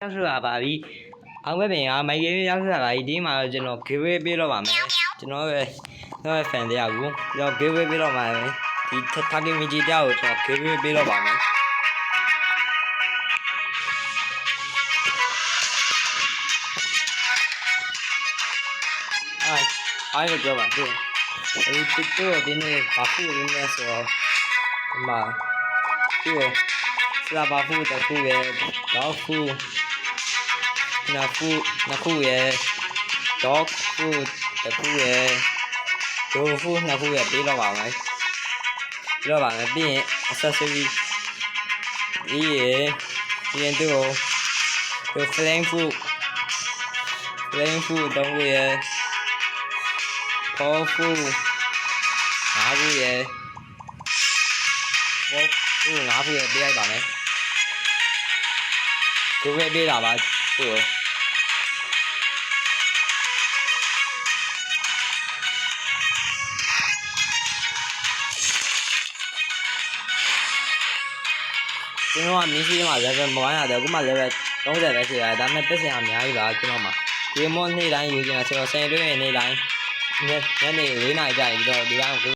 ရောက်ဆိုတာပါပြီအောင်ပဲပင်ကမိုက်ကလေးရောက်ဆိုတာပါပြီဒီမှာတော့ကျွန်တော် giveaway ပေးတော့ပါမယ်ကျွန်တော်ရဲ့ fan တရားကိုကျွန်တော် giveaway ပေးတော့ပါမယ်ဒီ target မကြီးတရားကိုကျွန်တော် giveaway ပေးတော့ပါမယ်အားရကြောပါသူတို့ဒီနေ့ဘာဖြစ်ရင်းလဲဆိုတော့ဒီမှာသူ့စလာဘာဖူတခုရဲ့တော့ဖူနှစ်ခုရဲ့ dog food တစ်ခုရဲ့ dog food နှစ်ခုရဲ့ပေးတော့ပါမယ်ပြီးရင် accessory ပြီးရင်သူ flame food သုံးခုရဲ့ paw food ငါးခုရဲ့ ငါးခုရဲ့ပေးလိုက်ပါမယ်ကိုပဲပေးတာပါသူ့ကျွန်တော်ကမြင်းရှိမှာ level မဝိုင်းရတယ်အခုမှ level 30ပဲရှိရတယ်ဒါပေမဲ့တက်စင်အများကြီးပါကျွန်တော်မှာဒီမောနေ့တိုင်းယူနေတာဆိုတော့10တွင်းနေ့တိုင်းညနေ4 နာရီကြာရင်ကျွန်တော်ဒီတိုင်း